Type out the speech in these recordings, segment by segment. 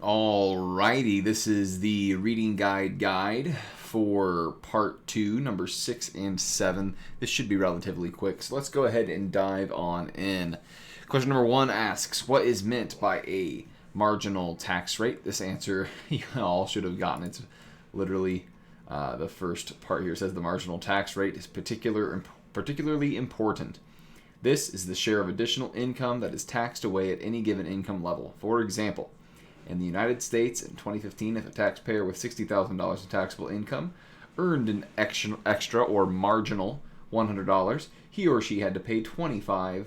Alrighty, this is the reading guide for part 2, number 6 and 7. This should be relatively quick, so let's go ahead and dive on in. Question number 1 asks, what is meant by a marginal tax rate? This answer you all should have gotten. It's literally the first part here. It says the marginal tax rate is particularly important. This is the share of additional income that is taxed away at any given income level. For example, in the United States in 2015, if a taxpayer with $60,000 in taxable income earned an extra or marginal $100, he or she had to pay $25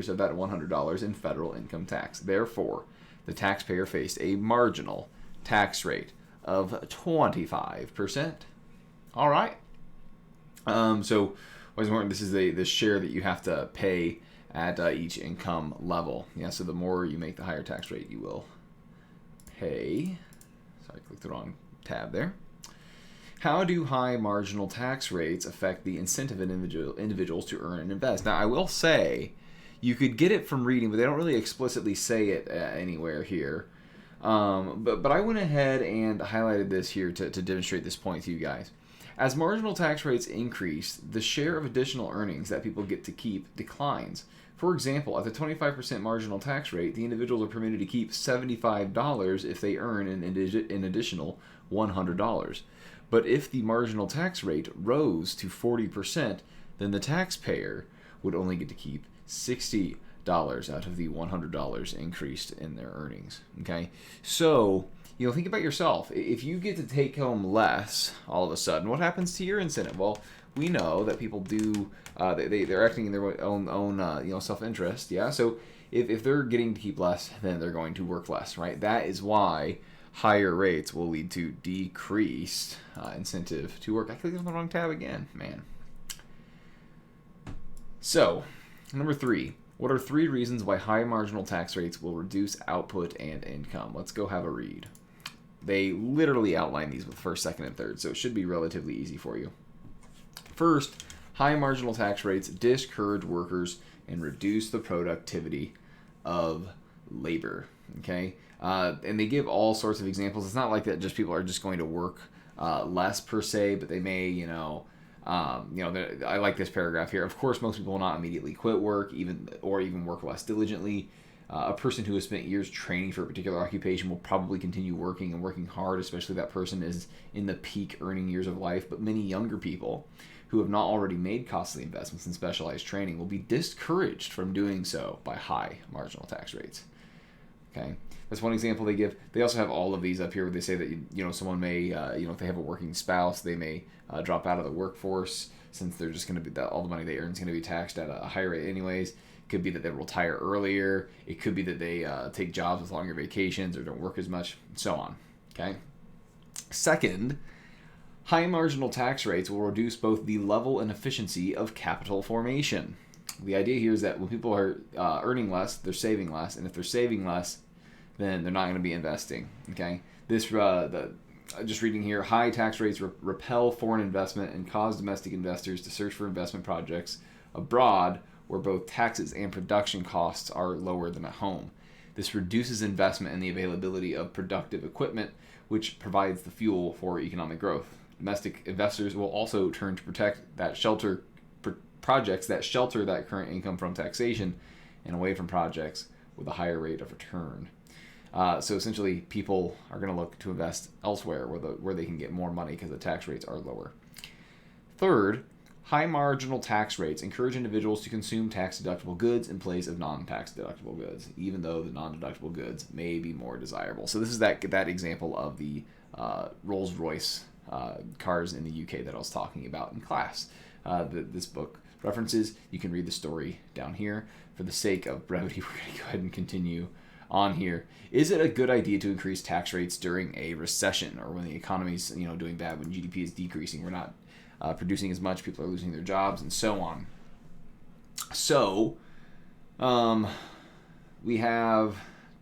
of that $100 in federal income tax. Therefore, the taxpayer faced a marginal tax rate of 25%. All right. So what's important, this is the share that you have to pay at each income level. Yeah, so the more you make, the higher tax rate you will pay. Sorry, I clicked the wrong tab there. How do high marginal tax rates affect the incentive of individuals to earn and invest? Now, I will say you could get it from reading, but they don't really explicitly say it anywhere here. But I went ahead and highlighted this here to demonstrate this point to you guys. As marginal tax rates increase, the share of additional earnings that people get to keep declines. For example, at the 25% marginal tax rate, the individuals are permitted to keep $75 if they earn an additional $100. But if the marginal tax rate rose to 40%, then the taxpayer would only get to keep $60 out of the $100 increased in their earnings. Okay, so think about yourself. If you get to take home less all of a sudden, what happens to your incentive? Well, we know that people do they're acting in their own self-interest. Yeah, so if they're getting to keep less, then they're going to work less, right? That is why higher rates will lead to decreased incentive to work. I clicked on the wrong tab again, man. So, number 3. What are 3 reasons why high marginal tax rates will reduce output and income? Let's go have a read. They literally outline these with first, second, and third, so it should be relatively easy for you. First, high marginal tax rates discourage workers and reduce the productivity of labor. Okay, and they give all sorts of examples. It's not like that just people are just going to work less per se, but they may, I like this paragraph here. Of course, most people will not immediately quit work, even work less diligently. A person who has spent years training for a particular occupation will probably continue working and working hard, especially if that person is in the peak earning years of life. But many younger people who have not already made costly investments in specialized training will be discouraged from doing so by high marginal tax rates. Okay, that's one example they give. They also have all of these up here where they say that someone may if they have a working spouse, they may drop out of the workforce since they're just going to be all the money they earn is going to be taxed at a higher rate anyways. It could be that they retire earlier. It could be that they take jobs with longer vacations or don't work as much, and so on. Okay. Second, high marginal tax rates will reduce both the level and efficiency of capital formation. The idea here is that when people are earning less, they're saving less, and if they're saving less, then they're not going to be investing. Okay, this just reading here, high tax rates repel foreign investment and cause domestic investors to search for investment projects abroad where both taxes and production costs are lower than at home. This reduces investment and the availability of productive equipment, which provides the fuel for economic growth. Domestic investors will also turn to projects that shelter that current income from taxation and away from projects with a higher rate of return. So essentially, people are going to look to invest elsewhere where they can get more money because the tax rates are lower. Third, high marginal tax rates encourage individuals to consume tax-deductible goods in place of non-tax-deductible goods, even though the non-deductible goods may be more desirable. So this is that example of the Rolls-Royce cars in the UK that I was talking about in class. This book references. You can read the story down here. For the sake of brevity, we're going to go ahead and continue on here. Is it a good idea to increase tax rates during a recession or when the economy's doing bad, when GDP is decreasing, we're not producing as much, people are losing their jobs, and so on? So, we have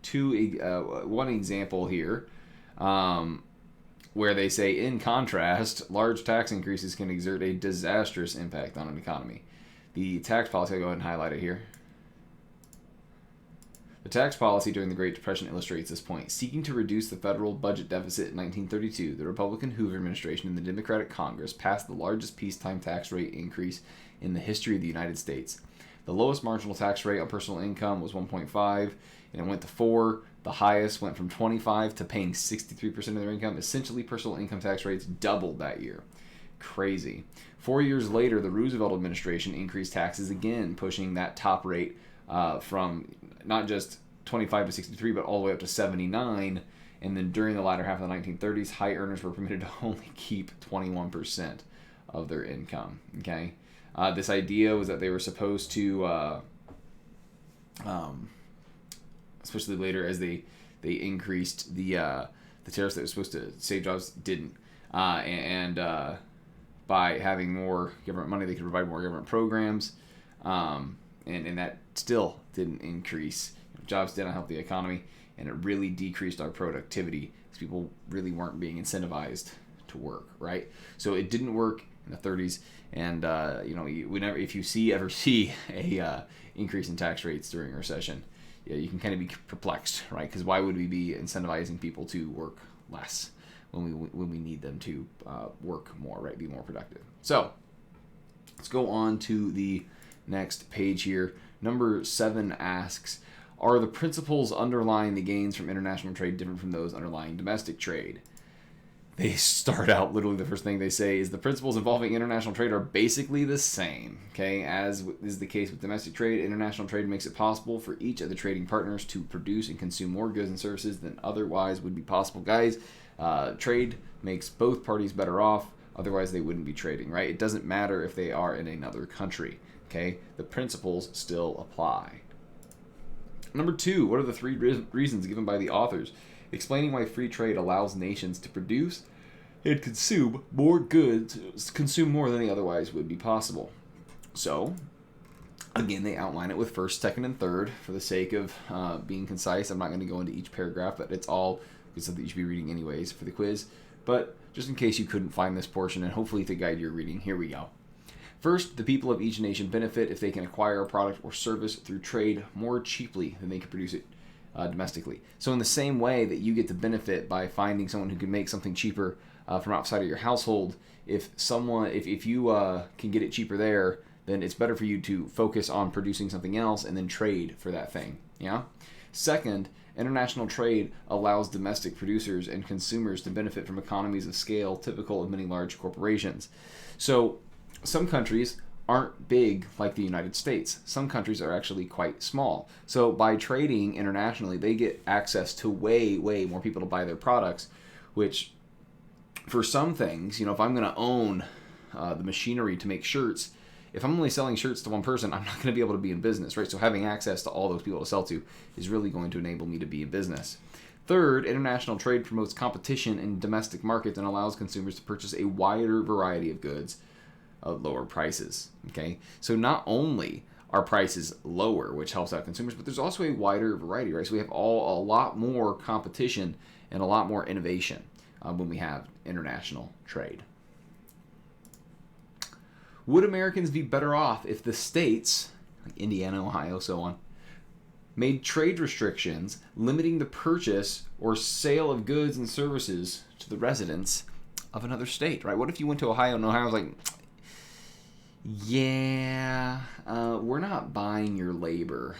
one example here where they say, in contrast, large tax increases can exert a disastrous impact on an economy. The tax policy, I'll go ahead and highlight it here. The tax policy during the Great Depression illustrates this point. Seeking to reduce the federal budget deficit in 1932, the Republican Hoover administration and the Democratic Congress passed the largest peacetime tax rate increase in the history of the United States. The lowest marginal tax rate on personal income was 1.5, and it went to 4. The highest went from 25 to paying 63% of their income. Essentially, personal income tax rates doubled that year. Crazy. 4 years later, the Roosevelt administration increased taxes again, pushing that top rate from not just 25 to 63, but all the way up to 79. And then during the latter half of the 1930s, high earners were permitted to only keep 21% of their income. Okay, this idea was that they were supposed to, especially later as they increased the tariffs that were supposed to save jobs, didn't, and by having more government money, they could provide more government programs. And that still didn't increase. Jobs didn't help the economy, and it really decreased our productivity because people really weren't being incentivized to work, right? So it didn't work in the 30s, and if you ever see a increase in tax rates during a recession, you can kind of be perplexed, right? Because why would we be incentivizing people to work less when we need them to work more, right? Be more productive. So let's go on to the next page here. Number 7 asks, are the principles underlying the gains from international trade different from those underlying domestic trade? They start out, literally the first thing they say is the principles involving international trade are basically the same. Okay, as is the case with domestic trade, international trade makes it possible for each of the trading partners to produce and consume more goods and services than otherwise would be possible. Guys, trade makes both parties better off, otherwise they wouldn't be trading, right? It doesn't matter if they are in another country. Okay, the principles still apply. Number 2, what are the 3 reasons given by the authors explaining why free trade allows nations to produce and consume more goods, consume more than they otherwise would be possible? So, again, they outline it with first, second, and third for the sake of being concise. I'm not going to go into each paragraph, but it's all something you should be reading anyways for the quiz. But just in case you couldn't find this portion, and hopefully to guide your reading, here we go. First, the people of each nation benefit if they can acquire a product or service through trade more cheaply than they can produce it domestically. So in the same way that you get to benefit by finding someone who can make something cheaper from outside of your household, if you can get it cheaper there, then it's better for you to focus on producing something else and then trade for that thing. Yeah. Second, international trade allows domestic producers and consumers to benefit from economies of scale typical of many large corporations. So some countries aren't big like the United States. Some countries are actually quite small. So by trading internationally, they get access to way, way more people to buy their products, which for some things, if I'm going to own the machinery to make shirts, if I'm only selling shirts to one person, I'm not going to be able to be in business, right? So having access to all those people to sell to is really going to enable me to be in business. Third, international trade promotes competition in domestic markets and allows consumers to purchase a wider variety of goods at lower prices. Okay, so not only are prices lower, which helps out consumers, but there's also a wider variety, right? So we have a lot more competition and a lot more innovation when we have international trade. Would Americans be better off if the states, like Indiana, Ohio, so on, made trade restrictions limiting the purchase or sale of goods and services to the residents of another state, right? What if you went to Ohio and Ohio was like, yeah, we're not buying your labor.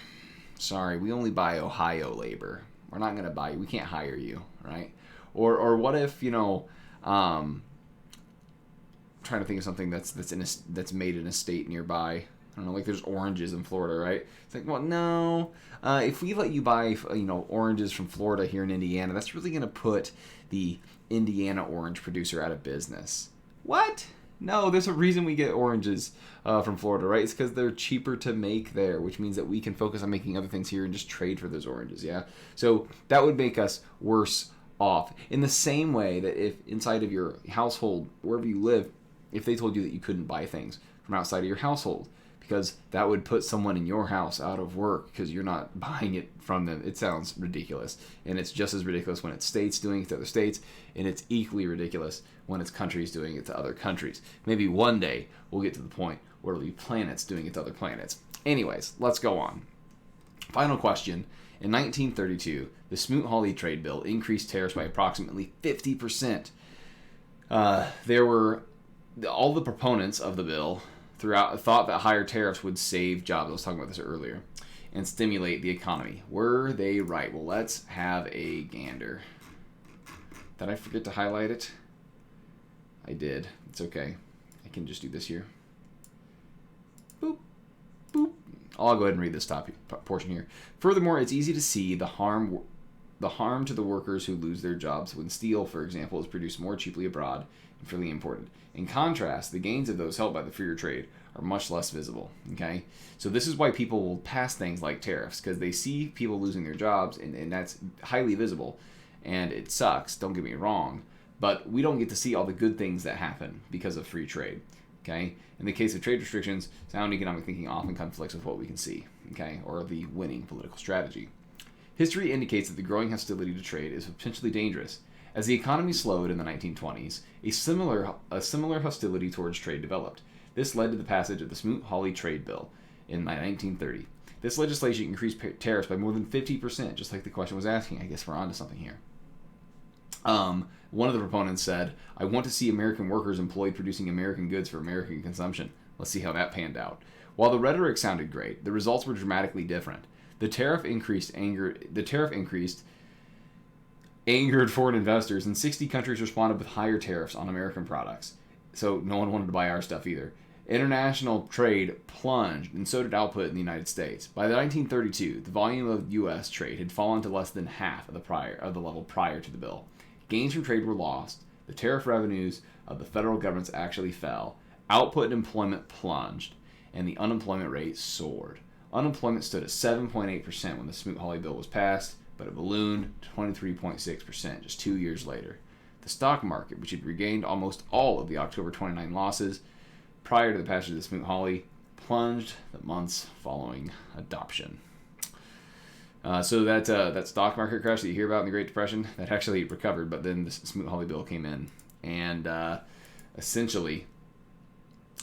Sorry, we only buy Ohio labor. We're not going to buy you. We can't hire you, right? Or what if, trying to think of something that's made in a state nearby. I don't know, like there's oranges in Florida, right? It's like, well, no. If we let you buy, oranges from Florida here in Indiana, that's really going to put the Indiana orange producer out of business. What? No, there's a reason we get oranges from Florida, right? It's because they're cheaper to make there, which means that we can focus on making other things here and just trade for those oranges, yeah? So that would make us worse off. In the same way that if inside of your household, wherever you live, if they told you that you couldn't buy things from outside of your household, because that would put someone in your house out of work because you're not buying it from them. It sounds ridiculous. And it's just as ridiculous when it's states doing it to other states, and it's equally ridiculous when it's countries doing it to other countries. Maybe one day we'll get to the point where it'll be planets doing it to other planets. Anyways, let's go on. Final question, In 1932, the Smoot-Hawley trade bill increased tariffs by approximately 50%. There were all the proponents of the bill thought that higher tariffs would save jobs. I was talking about this earlier, and stimulate the economy. Were they right? Well, let's have a gander. Did I forget to highlight it? I did. It's okay. I can just do this here. Boop, boop. I'll go ahead and read this top portion here. Furthermore, it's easy to see the harm to the workers who lose their jobs when steel, for example, is produced more cheaply abroad and freely imported. In contrast, the gains of those held by the freer trade are much less visible. Okay, so this is why people will pass things like tariffs, because they see people losing their jobs, and that's highly visible, and it sucks. Don't get me wrong, but we don't get to see all the good things that happen because of free trade. Okay, in the case of trade restrictions, sound economic thinking often conflicts with what we can see. Okay, or the winning political strategy. History indicates that the growing hostility to trade is potentially dangerous. As the economy slowed in the 1920s, a similar hostility towards trade developed. This led to the passage of the Smoot-Hawley Trade Bill in 1930. This legislation increased tariffs by more than 50%, just like the question was asking. I guess we're onto something here. One of the proponents said, "I want to see American workers employed producing American goods for American consumption." Let's see how that panned out. While the rhetoric sounded great, the results were dramatically different. The tariff increased angered foreign investors, and 60 countries responded with higher tariffs on American products. So no one wanted to buy our stuff either. International trade plunged, and so did output in the United States. By 1932, the volume of U.S. trade had fallen to less than half of the level prior to the bill. Gains from trade were lost. The tariff revenues of the federal governments actually fell. Output and employment plunged, and the unemployment rate soared. Unemployment stood at 7.8% when the Smoot-Hawley bill was passed, but it ballooned to 23.6% just 2 years later. The stock market, which had regained almost all of the October 29 losses prior to the passage of the Smoot-Hawley, plunged the months following adoption. So that stock market crash that you hear about in the Great Depression, that actually recovered, but then the Smoot-Hawley bill came in and essentially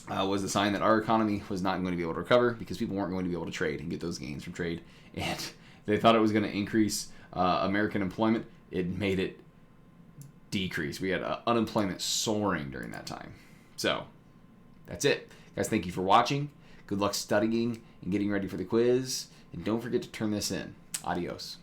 was the sign that our economy was not going to be able to recover because people weren't going to be able to trade and get those gains from trade. And they thought it was going to increase American employment. It made it decrease. We had unemployment soaring during that time. So that's it. Guys, thank you for watching. Good luck studying and getting ready for the quiz. And don't forget to turn this in. Adios.